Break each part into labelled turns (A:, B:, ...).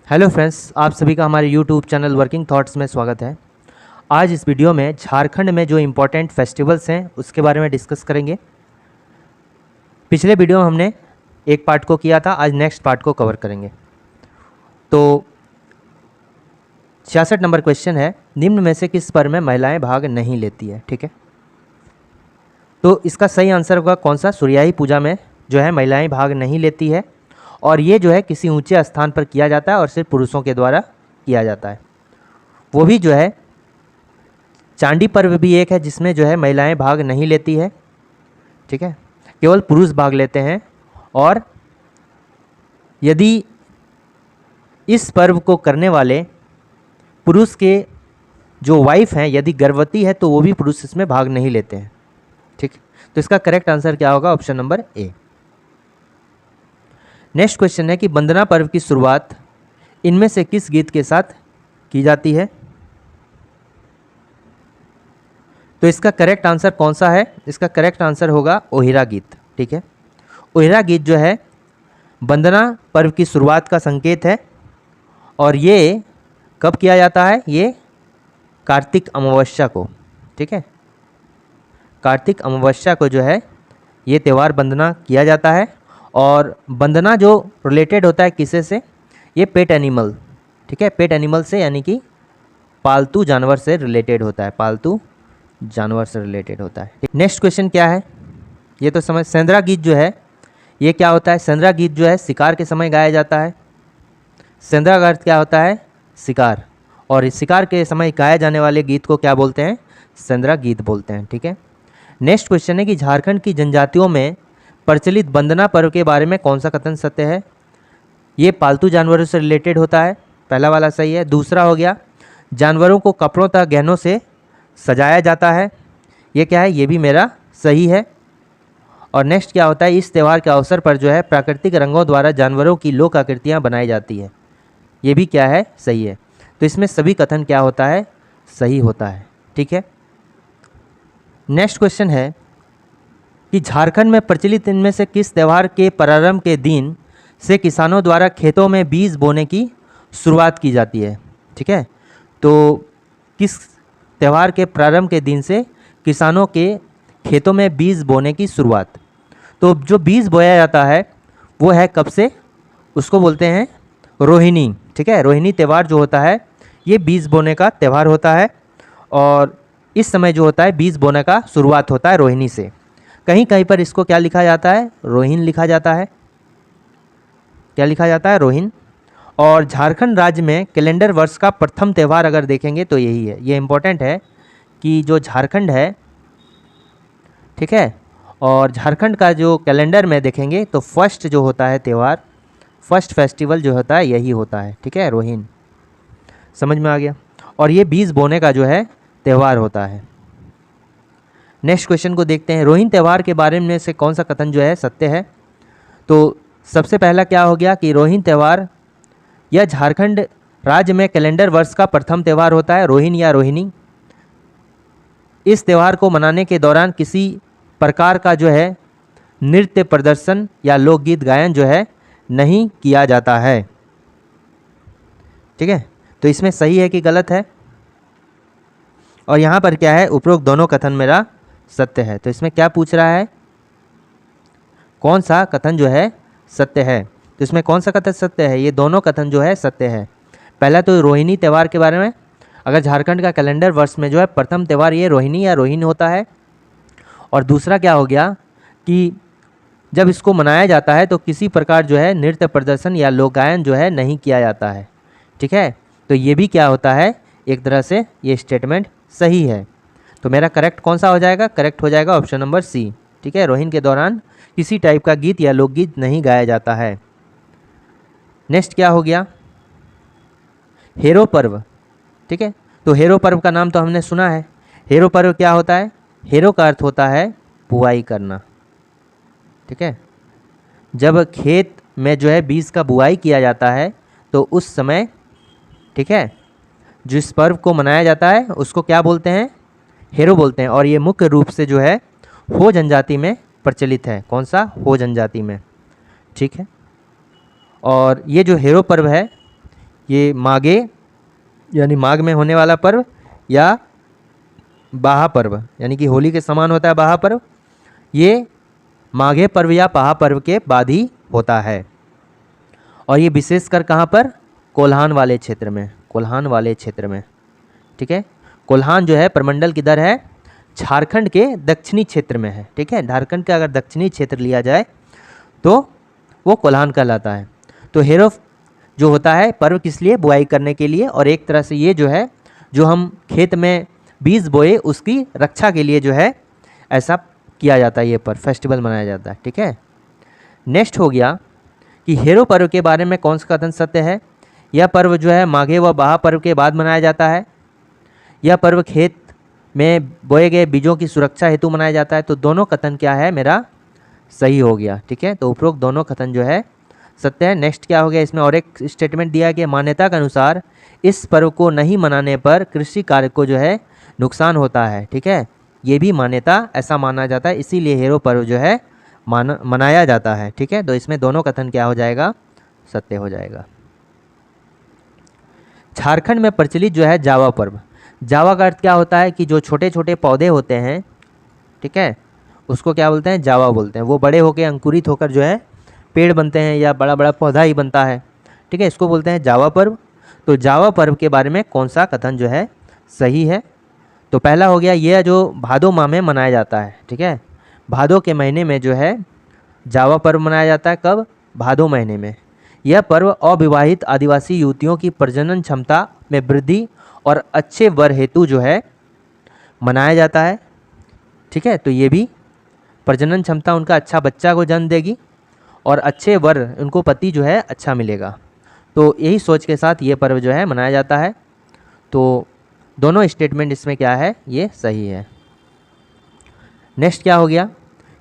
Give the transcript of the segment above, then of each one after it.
A: Hello friends, आप सभी का हमारे यूट्यूब चैनल वर्किंग थॉट्स में स्वागत है। आज इस वीडियो में झारखंड में जो इम्पोर्टेंट फेस्टिवल्स हैं उसके बारे में डिस्कस करेंगे। पिछले वीडियो में हमने एक पार्ट को किया था, आज नेक्स्ट पार्ट को कवर करेंगे। तो 66 नंबर क्वेश्चन है, निम्न में से किस पर्व में महिलाएं भाग नहीं लेती है। ठीक है, तो इसका सही आंसर होगा कौन सा? सूर्याही पूजा में जो है महिलाएं भाग नहीं लेती है, और ये जो है किसी ऊंचे स्थान पर किया जाता है और सिर्फ पुरुषों के द्वारा किया जाता है। वो भी जो है चांडी पर्व भी एक है जिसमें जो है महिलाएं भाग नहीं लेती है। ठीक है, केवल पुरुष भाग लेते हैं। और यदि इस पर्व को करने वाले पुरुष के जो वाइफ हैं यदि गर्भवती है तो वो भी पुरुष इसमें भाग नहीं लेते हैं। ठीक, तो इसका करेक्ट आंसर क्या होगा? Option number A. Next question है कि वंदना पर्व की शुरुआत इनमें से किस गीत के साथ की जाती है? तो इसका करेक्ट आंसर कौन सा है? इसका करेक्ट आंसर होगा ओहिरा गीत। ठीक है, ओहिरा गीत जो है वंदना पर्व की शुरुआत का संकेत है, और ये कब किया जाता है? ये कार्तिक अमावस्या को। ठीक है, कार्तिक अमावस्या को जो है ये त्यौहार वंदना किया जाता है। और वंदना जो रिलेटेड होता है किसे से? ये पेट एनिमल। ठीक है, पेट एनिमल से यानी कि पालतू जानवर से रिलेटेड होता है, पालतू जानवर से रिलेटेड होता है। नेक्स्ट क्वेश्चन क्या है ये तो समझ। सेंद्रा गीत जो है ये क्या होता है? सेंद्रा गीत जो है शिकार के समय गाया जाता है। सेंद्रा का अर्थ क्या होता है? शिकार, और इस शिकार के समय गाए जाने वाले गीत को क्या बोलते हैं? सेंद्रा गीत बोलते हैं। ठीक है, नेक्स्ट क्वेश्चन है कि झारखंड की जनजातियों में प्रचलित वंदना पर्व के बारे में कौन सा कथन सत्य है? ये पालतू जानवरों से रिलेटेड होता है, पहला वाला सही है। दूसरा हो गया जानवरों को कपड़ों तथा गहनों से सजाया जाता है, ये क्या है? ये भी मेरा सही है। और नेक्स्ट क्या होता है? इस त्यौहार के अवसर पर जो है प्राकृतिक रंगों द्वारा जानवरों की लोक आकृतियाँ बनाई जाती है, ये भी क्या है? सही है। तो इसमें सभी कथन क्या होता है? सही होता है। ठीक है, नेक्स्ट क्वेश्चन है कि झारखंड में प्रचलित इनमें से किस त्यौहार के प्रारंभ के दिन से किसानों द्वारा खेतों में बीज बोने की शुरुआत की जाती है? ठीक है, तो किस त्यौहार के प्रारंभ के दिन से किसानों के खेतों में बीज बोने की शुरुआत? तो जो बीज बोया जाता है वो है कब से? उसको बोलते हैं रोहिणी। ठीक है, रोहिणी त्यौहार जो होता है ये बीज बोने का त्यौहार होता है, और इस समय जो होता है बीज बोने का शुरुआत होता है रोहिणी से। कहीं कहीं पर इसको क्या लिखा जाता है? रोहिन लिखा जाता है। क्या लिखा जाता है? रोहिन। और झारखंड राज्य में कैलेंडर वर्ष का प्रथम त्यौहार अगर देखेंगे तो यही है। ये इम्पोर्टेंट है कि जो झारखंड है, ठीक है, और झारखंड का जो कैलेंडर में देखेंगे तो फर्स्ट जो होता है त्यौहार, फर्स्ट फेस्टिवल जो होता है यही होता है। ठीक है, रोहिन। समझ में आ गया? और ये बीज बोने का जो है त्यौहार होता है। नेक्स्ट क्वेश्चन को देखते हैं। रोहिन त्यौहार के बारे में से कौन सा कथन जो है सत्य है? तो सबसे पहला क्या हो गया कि रोहिन त्यौहार यह झारखंड राज्य में कैलेंडर वर्ष का प्रथम त्यौहार होता है, रोहिन या रोहिणी। इस त्यौहार को मनाने के दौरान किसी प्रकार का जो है नृत्य प्रदर्शन या लोकगीत गायन जो है नहीं किया जाता है। ठीक है, तो इसमें सही है कि गलत है? और यहाँ पर क्या है? उपरोक्त दोनों कथन मेरा सत्य है। तो इसमें क्या पूछ रहा है? कौन सा कथन जो है सत्य है? तो इसमें कौन सा कथन सत्य है? ये दोनों कथन जो है सत्य है। पहला तो रोहिणी त्यौहार के बारे में, अगर झारखंड का कैलेंडर वर्ष में जो है प्रथम त्यौहार ये रोहिणी या रोहिन होता है। और दूसरा क्या हो गया कि जब इसको मनाया जाता है तो किसी प्रकार जो है नृत्य प्रदर्शन या लोक गायन जो है नहीं किया जाता है। ठीक है, तो ये भी क्या होता है? एक तरह से ये स्टेटमेंट सही है। तो मेरा करेक्ट कौन सा हो जाएगा? करेक्ट हो जाएगा ऑप्शन नंबर सी। ठीक है, रोहिन के दौरान किसी टाइप का गीत या लोकगीत नहीं गाया जाता है। नेक्स्ट क्या हो गया? हेरो पर्व। ठीक है, तो हेरो पर्व का नाम तो हमने सुना है। हेरो पर्व क्या होता है? हेरो का अर्थ होता है बुआई करना। ठीक है, जब खेत में जो है बीज का बुआई किया जाता है तो उस समय, ठीक है, जिस पर्व को मनाया जाता है उसको क्या बोलते हैं? हेरो बोलते हैं। और ये मुख्य रूप से जो है हो जनजाति में प्रचलित है। कौन सा? हो जनजाति में। ठीक है, और ये जो हेरो पर्व है ये माघे यानी माघ में होने वाला पर्व या बाहा पर्व यानी कि होली के समान होता है बाहा पर्व, ये माघे पर्व या बाहा पर्व के बाद ही होता है। और ये विशेषकर कहाँ पर, कोल्हान वाले क्षेत्र में, कोल्हान वाले क्षेत्र में, ठीक है। कोल्हान जो है प्रमंडल किधर है, झारखंड के दक्षिणी क्षेत्र में है, ठीक है। झारखंड का अगर दक्षिणी क्षेत्र लिया जाए तो वो कोल्हान कहलाता है। तो हेरो जो होता है पर्व किस लिए, बुआई करने के लिए, और एक तरह से ये जो है जो हम खेत में बीज बोए उसकी रक्षा के लिए जो है ऐसा किया जाता है, ये पर्व फेस्टिवल मनाया जाता है, ठीक है। नेक्स्ट हो गया कि हेरो पर्व के बारे में कौन सा कथन सत्य है। यह पर्व जो है माघे व बाहा पर्व के बाद मनाया जाता है। यह पर्व खेत में बोए गए बीजों की सुरक्षा हेतु मनाया जाता है। तो दोनों कथन क्या है मेरा सही हो गया, ठीक है। तो उपरोक्त दोनों कथन जो है सत्य है। नेक्स्ट क्या हो गया, इसमें और एक स्टेटमेंट दिया है कि मान्यता के अनुसार इस पर्व को नहीं मनाने पर कृषि कार्य को जो है नुकसान होता है, ठीक है। ये भी मान्यता ऐसा माना जाता है, इसीलिए हेरो पर्व जो है मनाया जाता है, ठीक है। तो इसमें दोनों कथन क्या हो जाएगा, सत्य हो जाएगा। झारखंड में प्रचलित जो है जावा पर्व, जावा का अर्थ क्या होता है कि जो छोटे छोटे पौधे होते हैं, ठीक है, उसको क्या बोलते हैं, जावा बोलते हैं। वो बड़े होकर अंकुरित होकर जो है पेड़ बनते हैं या बड़ा बड़ा पौधा ही बनता है, ठीक है, इसको बोलते हैं जावा पर्व। तो जावा पर्व के बारे में कौन सा कथन जो है सही है। तो पहला हो गया, यह जो भादो माह में मनाया जाता है, ठीक है। भादो के महीने में जो है जावा पर्व मनाया जाता है। कब, भादो महीने में। यह पर्व अविवाहित आदिवासी युवतियों की प्रजनन क्षमता में वृद्धि और अच्छे वर हेतु जो है मनाया जाता है, ठीक है। तो ये भी प्रजनन क्षमता, उनका अच्छा बच्चा को जन्म देगी और अच्छे वर, उनको पति जो है अच्छा मिलेगा। तो यही सोच के साथ ये पर्व जो है मनाया जाता है। तो दोनों स्टेटमेंट इसमें क्या है, ये सही है। नेक्स्ट क्या हो गया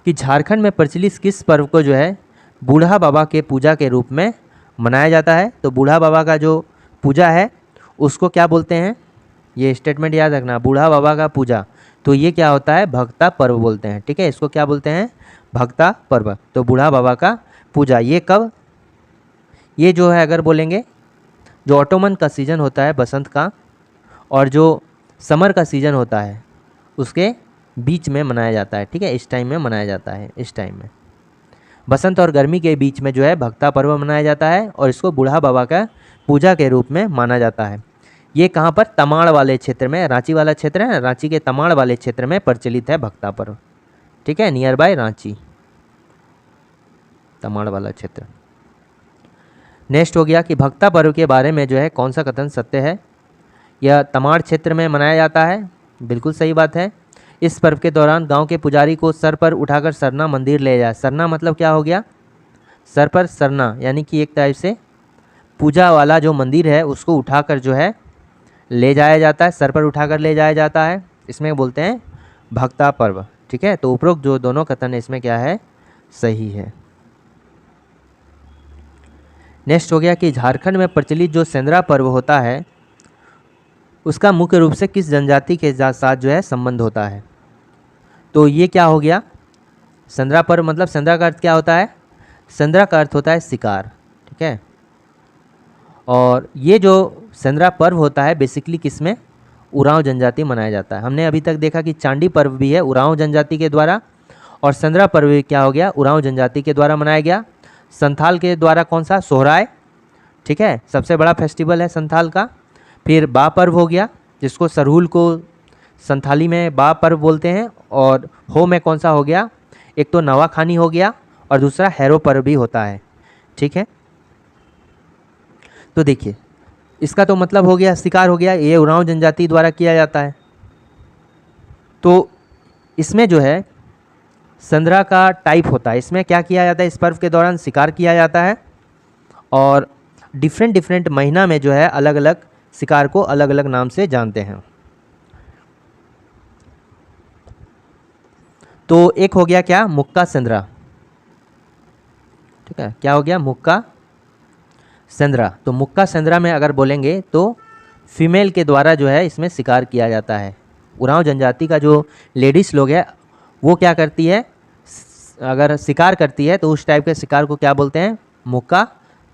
A: कि झारखंड में प्रचलित किस पर्व को जो है बूढ़ा बाबा के पूजा के रूप में मनाया जाता है। तो बूढ़ा बाबा का जो पूजा है उसको क्या बोलते हैं, ये स्टेटमेंट याद रखना, बूढ़ा बाबा का पूजा। तो ये क्या होता है, भक्ता पर्व बोलते हैं, ठीक है। इसको क्या बोलते हैं, भक्ता पर्व। तो बूढ़ा बाबा का पूजा ये कब, ये जो है अगर बोलेंगे जो ऑटोमन का सीज़न होता है बसंत का, और जो समर का सीज़न होता है उसके बीच में मनाया जाता है, ठीक है। इस टाइम में मनाया जाता है, इस टाइम में बसंत और गर्मी के बीच में जो है भक्ता पर्व मनाया जाता है और इसको बूढ़ा बाबा का पूजा के रूप में माना जाता है। ये कहाँ पर, तमाड़ वाले क्षेत्र में, रांची वाला क्षेत्र है ना, रांची के तमाड़ वाले क्षेत्र में प्रचलित है भक्ता पर्व, ठीक है। नियर बाय रांची, तमाड़ वाला क्षेत्र। नेक्स्ट हो गया कि भक्ता पर्व के बारे में जो है कौन सा कथन सत्य है। यह तमाड़ क्षेत्र में मनाया जाता है, बिल्कुल सही बात है। इस पर्व के दौरान गांव के पुजारी को सर पर उठाकर सरना मंदिर ले जाए। सरना मतलब क्या हो गया, सर पर सरना, यानी कि एक टाइप से पूजा वाला जो मंदिर है उसको उठाकर जो है ले जाया जाता है, सर पर उठाकर ले जाया जाता है। इसमें बोलते हैं भक्ता पर्व, ठीक है। तो उपरोक्त जो दोनों कथन इसमें क्या है, सही है। नेक्स्ट हो गया कि झारखंड में प्रचलित जो सेंद्रा पर्व होता है उसका मुख्य रूप से किस जनजाति के साथ जो है संबंध होता है। तो ये क्या हो गया, सेंद्रा पर्व मतलब सेंद्रा का अर्थ क्या होता है, सेंद्रा का अर्थ होता है शिकार, ठीक है। और ये जो सेंद्रा पर्व होता है बेसिकली किस में, उरांव जनजाति मनाया जाता है। हमने अभी तक देखा कि चांडी पर्व भी है उरांव जनजाति के द्वारा, और सेंद्रा पर्व भी क्या हो गया, उरांव जनजाति के द्वारा मनाया गया। संथाल के द्वारा कौन सा, सोहराय, ठीक है, सबसे बड़ा फेस्टिवल है संथाल का। फिर बा पर्व हो गया जिसको सरहुल को संथाली में बा पर्व बोलते हैं, और हो में कौन सा हो गया, एक तो नवाखानी हो गया और दूसरा हैरो पर्व भी होता है, ठीक है। तो देखिए इसका तो मतलब हो गया शिकार हो गया, ये उरांव जनजाति द्वारा किया जाता है। तो इसमें जो है सेंद्रा का टाइप होता है, इसमें क्या किया जाता है, इस पर्व के दौरान शिकार किया जाता है और डिफरेंट महीना में जो है अलग अलग शिकार को अलग अलग नाम से जानते हैं। तो एक हो गया क्या, मुक्का सेंद्रा, ठीक है, क्या हो गया, मुक्का सेंद्रा। तो मुक्का सेंद्रा में अगर बोलेंगे तो फीमेल के द्वारा जो है इसमें शिकार किया जाता है। उरांव जनजाति का जो लेडीज़ लोग है वो क्या करती है, अगर शिकार करती है तो उस टाइप के शिकार को क्या बोलते हैं, मुक्का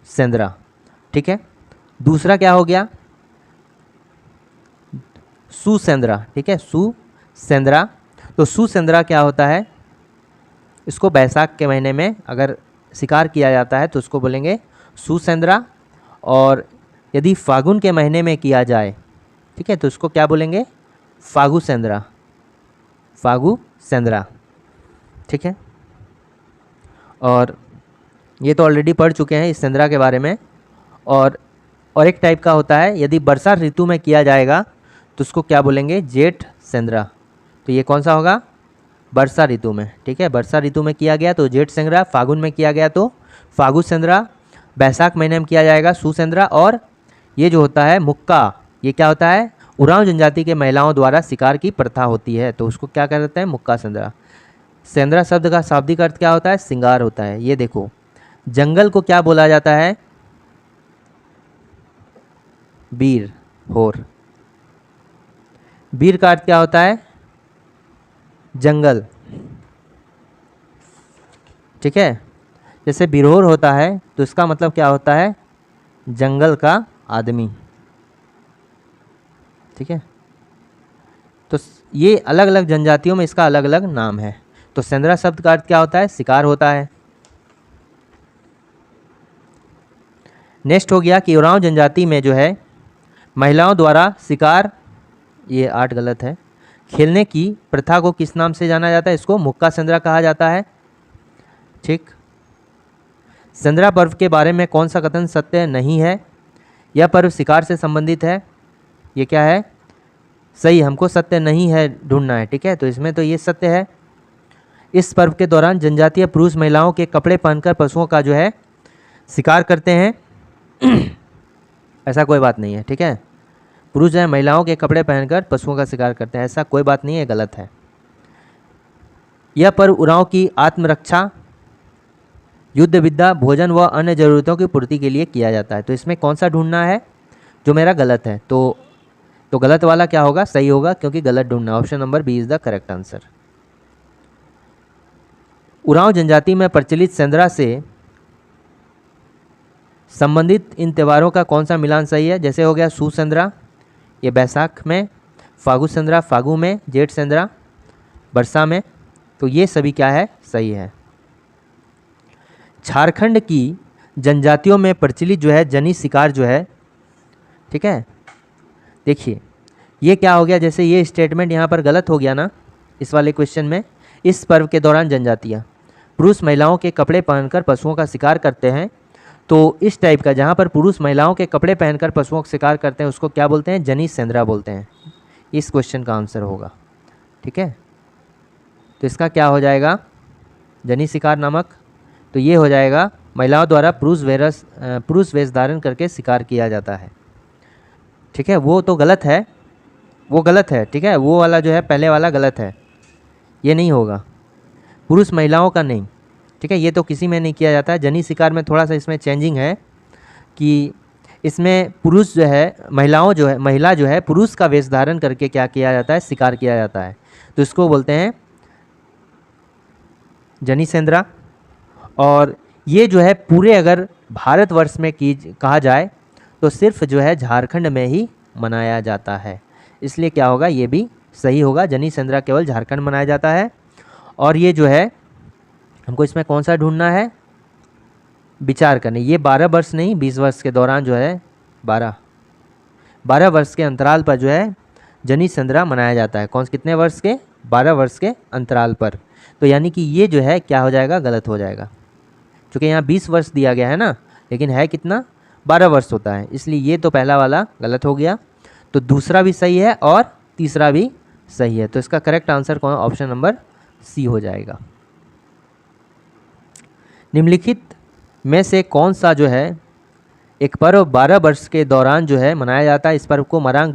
A: सेंद्रा, ठीक है। दूसरा क्या हो गया, सुसेंद्रा, ठीक है, सुसेंद्रा। तो सुसेंद्रा क्या होता है, इसको बैसाख के महीने में अगर शिकार किया जाता है तो उसको बोलेंगे सुसेंद्रा, और यदि फागुन के महीने में किया जाए, ठीक है, तो उसको क्या बोलेंगे, फागुसेंद्रा, फागुसेंद्रा, ठीक है। और ये तो ऑलरेडी पढ़ चुके हैं इस सेंद्रा के बारे में। और एक टाइप का होता है, यदि वर्षा ऋतु में किया जाएगा तो उसको क्या बोलेंगे, जेठ सेंद्रा। तो ये कौन सा होगा, वर्षा ऋतु में, ठीक है, वर्षा ऋतु में किया गया तो जेठ सेंद्रा, फागुन में किया गया तो फागुसेंद्रा, बैसाख महीने में किया जाएगा सुसेंद्रा। और ये जो होता है मुक्का, ये क्या होता है, उरांव जनजाति के महिलाओं द्वारा शिकार की प्रथा होती है, तो उसको क्या कहते हैं, मुक्का सेंद्रा। सेंद्रा शब्द का शाब्दिक अर्थ क्या होता है, सिंगार होता है। ये देखो, जंगल को क्या बोला जाता है, बीर होर। बीर का अर्थ क्या होता है, जंगल, ठीक है। जैसे बिरहोर होता है तो इसका मतलब क्या होता है, जंगल का आदमी, ठीक है। तो ये अलग अलग जनजातियों में इसका अलग अलग नाम है। तो सेंद्रा शब्द का अर्थ क्या होता है, शिकार होता है। नेक्स्ट हो गया कि उरांव जनजाति में जो है महिलाओं द्वारा शिकार, ये 8 गलत है, खेलने की प्रथा को किस नाम से जाना जाता है, इसको मुक्का सेंद्रा कहा जाता है, ठीक। सेंद्रा पर्व के बारे में कौन सा कथन सत्य नहीं है, यह पर्व शिकार से संबंधित है, ये क्या है, सही, हमको सत्य नहीं है ढूंढना है, ठीक है। तो इसमें तो ये सत्य है। इस पर्व के दौरान जनजातीय पुरुष महिलाओं के कपड़े पहनकर पशुओं का जो है शिकार करते हैं। ऐसा कोई बात नहीं है, ठीक है, पुरुष जो है महिलाओं के कपड़े पहनकर पशुओं का शिकार करते हैं, ऐसा कोई बात नहीं है, गलत है। यह पर्व उरांव की आत्मरक्षा, युद्ध विद्या, भोजन व अन्य जरूरतों की पूर्ति के लिए किया जाता है। तो इसमें कौन सा ढूंढना है जो मेरा गलत है, तो गलत वाला क्या होगा, सही होगा, क्योंकि गलत ढूंढना, option number B is the correct answer. Oraon जनजाति में प्रचलित सेंद्रा से संबंधित इन त्योहारों का कौन सा मिलान सही है, जैसे हो गया सुसेंद्रा, ये बैसाख में, फागुसेंद्रा फागु में, जेठ सेंद्रा वर्षा में, तो ये सभी क्या है, सही है। झारखंड की जनजातियों में प्रचलित जो है जनी शिकार जो है, ठीक है, देखिए ये क्या हो गया, जैसे ये स्टेटमेंट यहाँ पर गलत हो गया ना इस वाले क्वेश्चन में। इस पर्व के दौरान जनजातियाँ पुरुष महिलाओं के कपड़े पहनकर पशुओं का शिकार करते हैं, तो इस टाइप का जहाँ पर पुरुष महिलाओं के कपड़े पहनकर पशुओं का शिकार करते हैं उसको क्या बोलते हैं, जनी सेंद्रा बोलते हैं। इस क्वेश्चन का आंसर होगा, ठीक है। तो इसका क्या हो जाएगा, जनी शिकार नामक, तो ये हो जाएगा महिलाओं द्वारा पुरुष वेश धारण करके शिकार किया जाता है, ठीक है। वो तो गलत है, वो गलत है, ठीक है, वो वाला जो है पहले वाला गलत है, ये नहीं होगा, पुरुष महिलाओं का नहीं, ठीक है, ये तो किसी में नहीं किया जाता है। जनी शिकार में थोड़ा सा इसमें चेंजिंग है कि इसमें पुरुष जो है महिला जो है पुरुष का वेश धारण करके क्या किया जाता है, शिकार किया जाता है, तो इसको बोलते हैं जनी सेंद्रा। और ये जो है पूरे अगर भारतवर्ष में कहा जाए तो सिर्फ जो है झारखंड में ही मनाया जाता है, इसलिए क्या होगा, ये भी सही होगा, जनी सेंद्रा केवल झारखंड मनाया जाता है। और ये जो है हमको इसमें कौन सा ढूंढना है, विचार करने, ये 12 वर्ष नहीं 20 वर्ष के दौरान जो है 12 वर्ष के अंतराल पर जो है जनी सेंद्रा मनाया जाता है। कितने वर्ष के, 12 वर्ष के अंतराल पर। तो यानी कि ये जो है क्या हो जाएगा, गलत हो जाएगा, क्योंकि यहाँ 20 वर्ष दिया गया है ना, लेकिन है कितना, 12 वर्ष होता है, इसलिए ये तो पहला वाला गलत हो गया। तो दूसरा भी सही है और तीसरा भी सही है, तो इसका करेक्ट आंसर कौन, ऑप्शन नंबर सी हो जाएगा। निम्नलिखित में से कौन सा जो है एक पर्व 12 वर्ष के दौरान जो है मनाया जाता है, इस पर्व को मरांग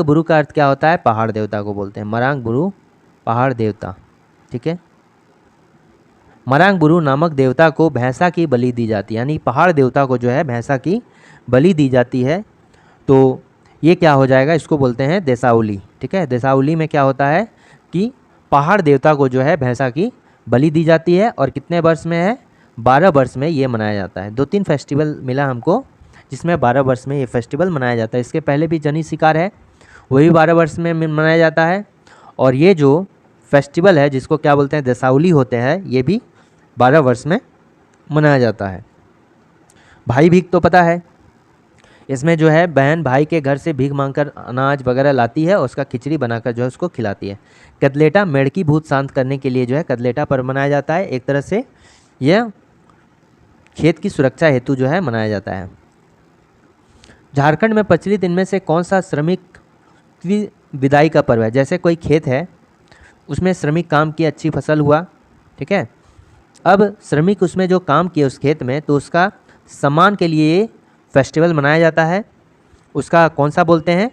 A: बुरु का अर्थ क्या होता है, पहाड़ देवता को बोलते हैं, मरांग बुरु पहाड़ देवता, ठीक है। मरांग बुरु नामक देवता को भैंसा की बलि दी जाती है, यानी पहाड़ देवता को जो है भैंसा की बलि दी जाती है, तो ये क्या हो जाएगा, इसको बोलते हैं देसाउली, ठीक है। देसाउली में क्या होता है कि पहाड़ देवता को जो है भैंसा की बलि दी जाती है, और कितने वर्ष में है, 12 वर्ष में ये मनाया जाता है। 2-3 फेस्टिवल मिला हमको जिसमें 12 वर्ष में ये फेस्टिवल मनाया जाता है। इसके पहले भी जनी शिकार है, वही 12 वर्ष में मनाया जाता है। और ये जो फेस्टिवल है जिसको क्या बोलते हैं, दशावली होते हैं, ये भी 12 वर्ष में मनाया जाता है। भाई भीख तो पता है, इसमें जो है बहन भाई के घर से भीख मांगकर अनाज वगैरह लाती है और उसका खिचड़ी बनाकर जो है उसको खिलाती है। कदलेटा मेढ़की भूत शांत करने के लिए जो है कदलेटा पर्व मनाया जाता है। एक तरह से यह खेत की सुरक्षा हेतु जो है मनाया जाता है। झारखंड में प्रचलित इनमें से कौन सा श्रमिक विदाई का पर्व है? जैसे कोई खेत है, उसमें श्रमिक काम किए, अच्छी फसल हुआ, ठीक है, अब श्रमिक उसमें जो काम किए उस खेत में, तो उसका सम्मान के लिए फेस्टिवल मनाया जाता है। उसका कौन सा बोलते हैं?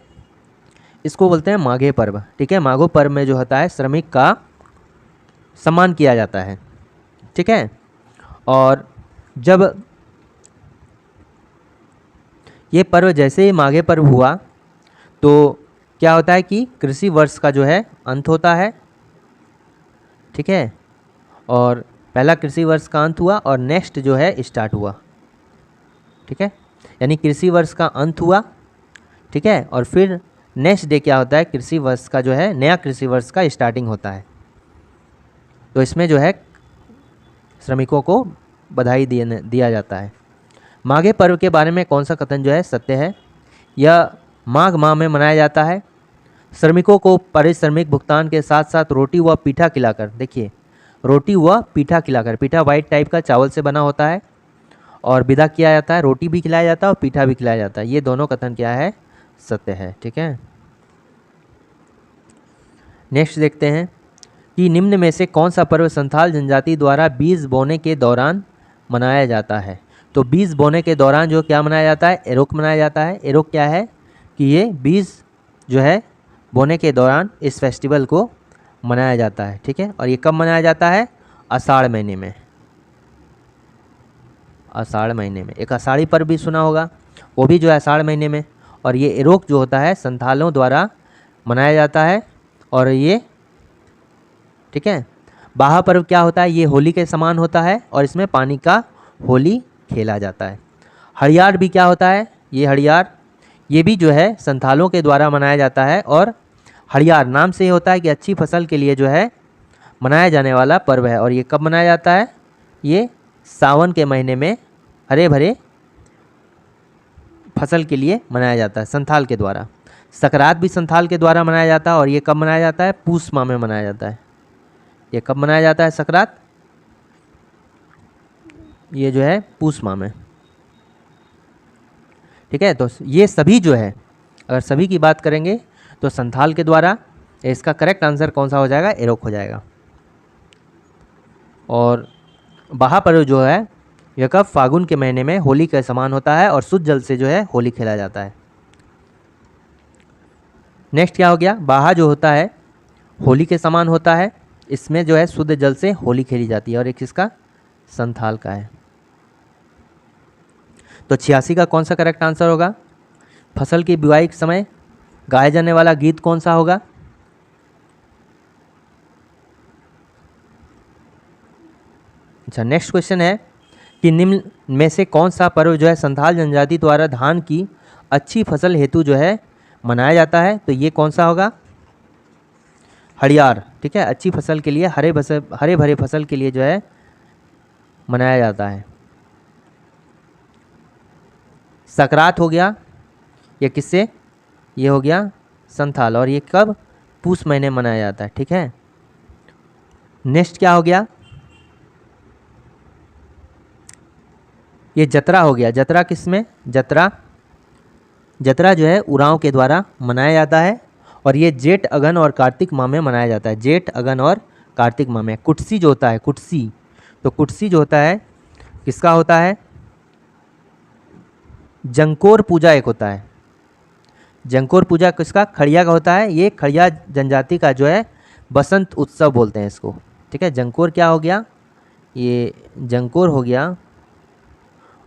A: इसको बोलते हैं माघे पर्व, ठीक है। माघो पर्व में जो होता है श्रमिक का सम्मान किया जाता है, ठीक है। और जब ये पर्व जैसे ही माघे पर्व हुआ तो क्या होता है कि कृषि वर्ष का जो है अंत होता है, ठीक है। और पहला कृषि वर्ष का अंत हुआ और नेक्स्ट जो है स्टार्ट हुआ, ठीक है। यानी कृषि वर्ष का अंत हुआ, ठीक है, और फिर नेक्स्ट डे क्या होता है, कृषि वर्ष का जो है नया कृषि वर्ष का स्टार्टिंग होता है। तो इसमें जो है श्रमिकों को बधाई दिया जाता है। माघे पर्व के बारे में कौन सा कथन जो है सत्य है? यह माघ माह में मनाया जाता है। श्रमिकों को पारिश्रमिक भुगतान के साथ साथ रोटी व पीठा खिलाकर, देखिए रोटी व पीठा खिलाकर, पीठा वाइट टाइप का चावल से बना होता है, और विदा किया जाता है। रोटी भी खिलाया जाता है और पीठा भी खिलाया जाता है। ये दोनों कथन क्या है, सत्य है, ठीक है। नेक्स्ट देखते हैं कि निम्न में से कौन सा पर्व संथाल जनजाति द्वारा बीज बोने के दौरान मनाया जाता है? तो बीज बोने के दौरान जो क्या मनाया जाता है, एरोक मनाया जाता है। एरोक क्या है कि ये बीज जो है बोने के दौरान इस फेस्टिवल को मनाया जाता है, ठीक है। और ये कब मनाया जाता है? आषाढ़ महीने में। आषाढ़ महीने में एक आषाढ़ी पर्व भी सुना होगा, वो भी जो है आषाढ़ महीने में। और ये एरोक जो होता है संथालों द्वारा मनाया जाता है, और ये, ठीक है। बाहा पर्व क्या होता है? ये होली के समान होता है और इसमें पानी का होली खेला जाता है। हड़ियार भी क्या होता है? ये हड़ियार, ये भी जो है संथालों के द्वारा मनाया जाता है। और हड़ियार नाम से ये होता है कि अच्छी फसल के लिए जो है मनाया जाने वाला पर्व है। और ये कब मनाया जाता है? ये सावन के महीने में हरे भरे फसल के लिए मनाया जाता है संथाल के द्वारा। सकरात भी संथाल के द्वारा मनाया जाता है, और ये कब मनाया जाता है? पूस माह में मनाया जाता है। ये कब मनाया जाता है सकरात? ये जो है पूस माह में, ठीक है। तो ये सभी जो है, अगर सभी की बात करेंगे तो संथाल के द्वारा। इसका करेक्ट आंसर कौन सा हो जाएगा? एरोक हो जाएगा। और बाहा पर्व जो है यह कब? फागुन के महीने में होली के समान होता है और शुद्ध जल से जो है होली खेला जाता है। नेक्स्ट क्या हो गया? बाहा जो होता है होली के समान होता है, इसमें जो है शुद्ध जल से होली खेली जाती है। और एक इसका संथाल का है। तो 86 का कौन सा करेक्ट आंसर होगा? फसल की बुआई के समय गाया जाने वाला गीत कौन सा होगा? अच्छा, नेक्स्ट क्वेश्चन है कि निम्न में से कौन सा पर्व जो है संथाल जनजाति द्वारा धान की अच्छी फसल हेतु जो है मनाया जाता है? तो ये कौन सा होगा? हड़ियार, ठीक है। अच्छी फसल के लिए, हरे भरे फसल के लिए जो है मनाया जाता है। सकरात हो गया, ये किससे? ये हो गया संथाल, और ये कब? पूस महीने मनाया जाता है, ठीक है। नेक्स्ट क्या हो गया? ये जतरा हो गया। जतरा किस में? जतरा जो है उरांव के द्वारा मनाया जाता है, और ये जेठ अगन और कार्तिक माह में मनाया जाता है। जेठ अगन और कार्तिक माह में। कुटसी जो होता है, कुटसी, तो कुटसी जो होता है किसका होता है? जंकोर पूजा एक होता है। जंकोर पूजा किसका? खड़िया का होता है। ये खड़िया जनजाति का जो है बसंत उत्सव बोलते हैं इसको, ठीक है। जंकोर क्या हो गया? ये जंकोर हो गया,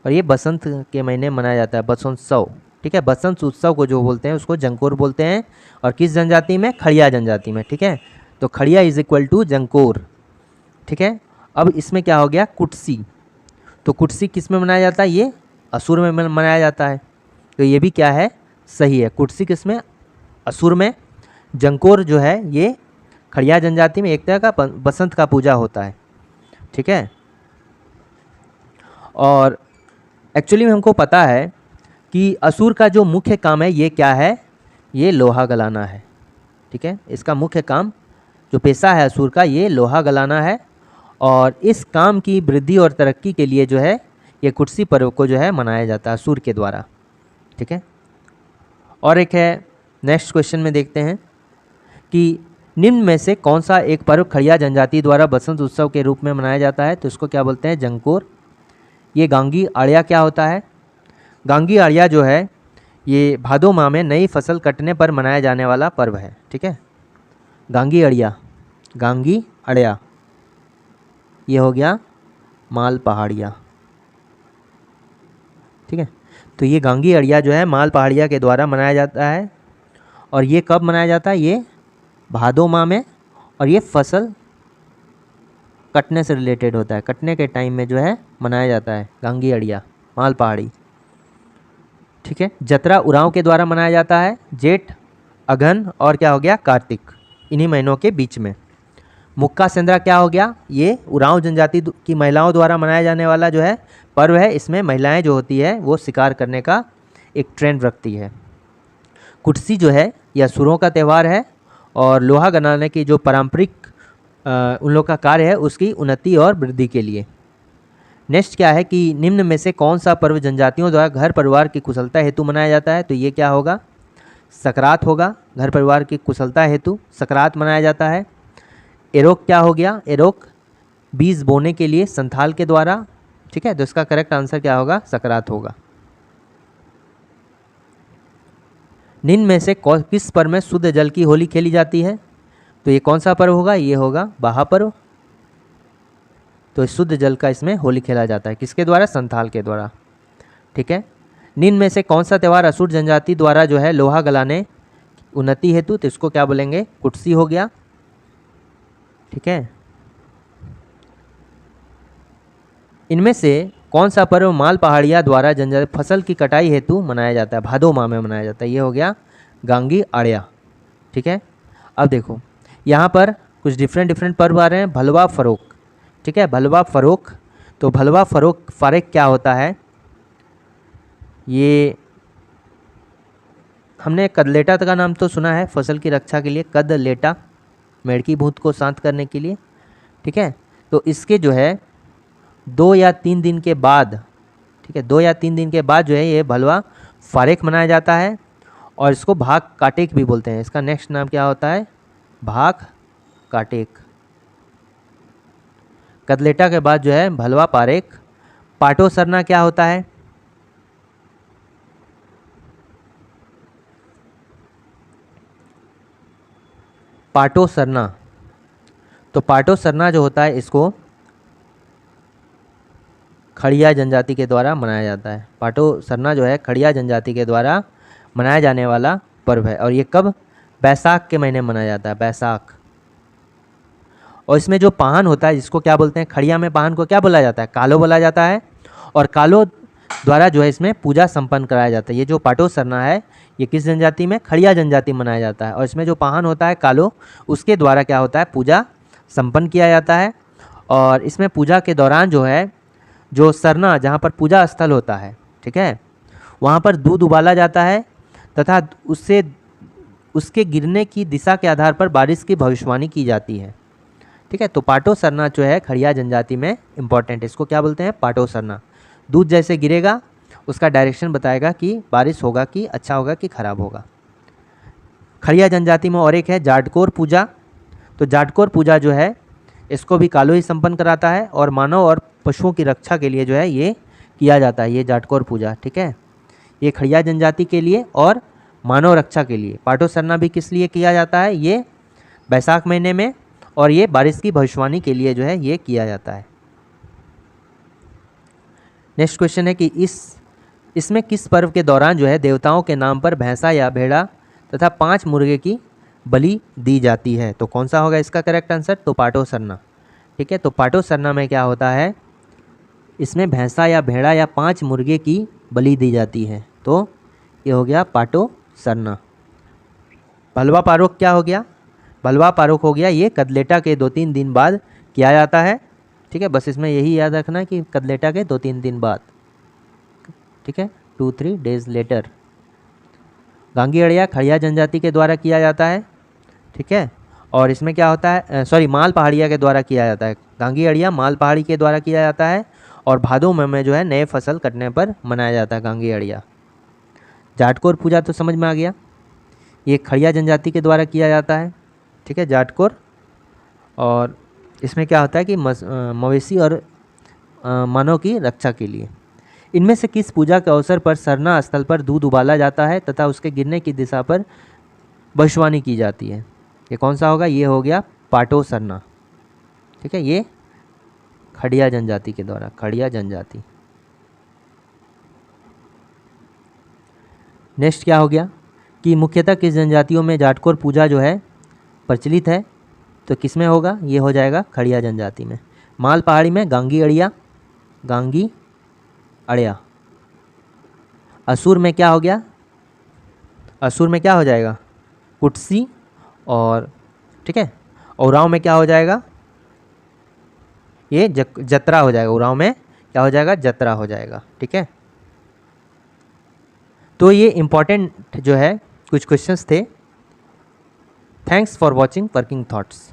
A: और ये बसंत के महीने मनाया जाता है, बसंतोत्सव, ठीक है। बसंत उत्सव को जो बोलते हैं उसको जंकोर बोलते हैं। और किस जनजाति में? खड़िया जनजाति में, ठीक है। तो खड़िया इज इक्वल टू जंकोर, ठीक है। अब इसमें क्या हो गया? कुटसी। तो कुटसी किस में मनाया जाता है? ये असुर में मनाया जाता है। तो ये भी क्या है, सही है। कुटसी किसमें, असुर में। जंकोर जो है ये खड़िया जनजाति में एक तरह का बसंत का पूजा होता है, ठीक है। और एक्चुअली में हमको पता है कि असुर का जो मुख्य काम है ये क्या है, ये लोहा गलाना है, ठीक है। इसका मुख्य काम जो पेशा है असुर का, ये लोहा गलाना है। और इस काम की वृद्धि और तरक्की के लिए जो है ये कुटसी पर्व को जो है मनाया जाता है असुर के द्वारा, ठीक है। और एक है, नेक्स्ट क्वेश्चन में देखते हैं कि निम्न में से कौन सा एक पर्व खड़िया जनजाति द्वारा बसंत उत्सव के रूप में मनाया जाता है। तो इसको क्या बोलते हैं, जंकोर। ये गांगी आड़िया क्या होता है, गांगी आड़िया जो है ये भादो माह में नई फसल कटने पर मनाया जाने वाला पर्व है, ठीक है। गांगी अड़िया, गांगी अड़िया, ये हो गया माल पहाड़िया, ठीक है। तो ये गांगी अड़िया जो है माल पहाड़िया के द्वारा मनाया जाता है। और ये कब मनाया जाता है, ये भादो माह में। और ये फसल कटने से रिलेटेड होता है, कटने के टाइम में जो है मनाया जाता है गांगी अड़िया माल पहाड़ी, ठीक है। जतरा उरांव के द्वारा मनाया जाता है जेठ, अगहन और क्या हो गया कार्तिक, इन्हीं महीनों के बीच में। मुक्का सेंद्रा क्या हो गया, ये उरांव जनजाति की महिलाओं द्वारा मनाया जाने वाला जो है पर्व है। इसमें महिलाएं जो होती है वो शिकार करने का एक ट्रेंड रखती है। कुटसी जो है यह असुरों का त्यौहार है और लोहा गलाने की जो पारंपरिक उन लोग का कार्य है उसकी उन्नति और वृद्धि के लिए। नेक्स्ट क्या है कि निम्न में से कौन सा पर्व जनजातियों द्वारा घर परिवार की कुशलता हेतु मनाया जाता है। तो ये क्या होगा, सकरात होगा। घर परिवार की कुशलता हेतु सकरात मनाया जाता है। एरोक क्या हो गया, एरोक बीज बोने के लिए संथाल के द्वारा, ठीक है। तो इसका करेक्ट आंसर क्या होगा, सकरात होगा। निम्न में से किस पर्व में शुद्ध जल की होली खेली जाती है। तो ये कौन सा पर्व होगा, ये होगा बाहा पर्व। तो शुद्ध जल का इसमें होली खेला जाता है, किसके द्वारा, संथाल के द्वारा, ठीक है। निम्न में से कौन सा त्यौहार असुर जनजाति द्वारा जो है लोहा गलाने उन्नति हेतु, तो इसको क्या बोलेंगे, कुटसी हो गया, ठीक है। इनमें से कौन सा पर्व माल पहाड़िया द्वारा जनजाति फसल की कटाई हेतु मनाया जाता है, भादो माह में मनाया जाता है। ये हो गया गांगी आड़िया, ठीक है। अब देखो यहाँ पर कुछ डिफरेंट पर्व आ रहे हैं। भलवा फरोक, ठीक है, भलवा फरोक। तो भलवा फरोक फारेक क्या होता है, ये हमने कदलेटा का नाम तो सुना है फसल की रक्षा के लिए, कदलेटा, मेढ़की भूत को शांत करने के लिए, ठीक है। तो इसके जो है 2 या 3 दिन के बाद, ठीक है, 2 या 3 दिन के बाद जो है ये भलवा फारेक मनाया जाता है। और इसको भाग काटेक भी बोलते हैं। इसका नेक्स्ट नाम क्या होता है, भाग काटेक। कदलेटा के बाद जो है भलवा पारेक। पाटो सरना क्या होता है, पाटो सरना। तो पाटो सरना जो होता है इसको खड़िया जनजाति के द्वारा मनाया जाता है। पाटो सरना जो है खड़िया जनजाति के द्वारा मनाया जाने वाला पर्व है। और ये कब, बैसाख के महीने मनाया जाता है, बैसाख। और इसमें जो पाहन होता है जिसको क्या बोलते हैं, खड़िया में पाहन को क्या बोला जाता है, कालो बोला जाता है। और कालो द्वारा जो है इसमें पूजा संपन्न कराया जाता है। ये जो पाटो सरना है ये किस जनजाति में, खड़िया जनजाति में मनाया जाता है। और इसमें जो पाहन होता है कालो, उसके द्वारा क्या होता है, पूजा संपन्न किया जाता है। और इसमें पूजा के दौरान जो है जो सरना, जहाँ पर पूजा स्थल होता है, ठीक है, वहाँ पर दूध उबाला जाता है तथा उससे उसके गिरने की दिशा के आधार पर बारिश की भविष्यवाणी की जाती है, ठीक है। तो पाटो सरना जो है खड़िया जनजाति में इम्पॉर्टेंट है। इसको क्या बोलते हैं, पाटो सरना। दूध जैसे गिरेगा उसका डायरेक्शन बताएगा कि बारिश होगा कि अच्छा होगा कि खराब होगा। खड़िया जनजाति में और एक है जाटकोर पूजा। तो जाटकोर पूजा जो है इसको भी कालो ही संपन्न कराता है। और मानव और पशुओं की रक्षा के लिए जो है ये किया जाता है, ये जाटकोर पूजा, ठीक है। ये खड़िया जनजाति के लिए और मानव रक्षा के लिए। पाटो सरना भी किस लिए किया जाता है, ये बैसाख महीने में, और ये बारिश की भविष्यवाणी के लिए जो है ये किया जाता है। नेक्स्ट क्वेश्चन है कि इसमें किस पर्व के दौरान जो है देवताओं के नाम पर भैंसा या भेड़ा तथा 5 मुर्गे की बलि दी जाती है। तो कौन सा होगा इसका करेक्ट आंसर, तो पाटो सरना, ठीक है। तो पाटो सरना में क्या होता है, इसमें भैंसा या भेड़ा या 5 मुर्गे की बलि दी जाती है। तो ये हो गया पाटो सरना। भलवा पारोख क्या हो गया? भलवा पारोख हो गया ये कदलेटा के 2-3 दिन बाद किया जाता है। ठीक है, बस इसमें यही याद रखना कि कदलेटा के 2-3 दिन बाद। ठीक है, 2-3 days लेटर। गांगी अड़िया खड़िया जनजाति के द्वारा किया जाता है। ठीक है, और इसमें क्या होता है, सॉरी, माल पहाड़िया के द्वारा किया जाता है। गांगी अड़िया माल पहाड़ी के द्वारा किया जाता है और भादों में जो है नए फसल कटने पर मनाया जाता है गांगी अड़िया। जाटकोर पूजा तो समझ में आ गया, ये खड़िया जनजाति के द्वारा किया जाता है। ठीक है, जाटकोर। और इसमें क्या होता है कि मवेशी और मानव की रक्षा के लिए। इनमें से किस पूजा के अवसर पर सरना स्थल पर दूध उबाला जाता है तथा उसके गिरने की दिशा पर भविष्यवाणी की जाती है? ये कौन सा होगा? ये हो गया पाटो सरना। ठीक है, ये खड़िया जनजाति के द्वारा, खड़िया जनजाति। नेक्स्ट क्या हो गया कि मुख्यतः किस जनजातियों में जाटकोर पूजा जो है प्रचलित है? तो किस में होगा? ये हो जाएगा खड़िया जनजाति में। माल पहाड़ी में गांगी अड़िया, गांगी अड़िया। असुर में क्या हो गया? असुर में क्या हो जाएगा? कुटसी। और ठीक है, उरांव में क्या हो जाएगा? ये जतरा हो जाएगा। उरांव में क्या हो जाएगा? जतरा हो जाएगा। ठीक है, तो ये इम्पॉर्टेंट जो है कुछ क्वेश्चंस थे। Thanks for watching working thoughts.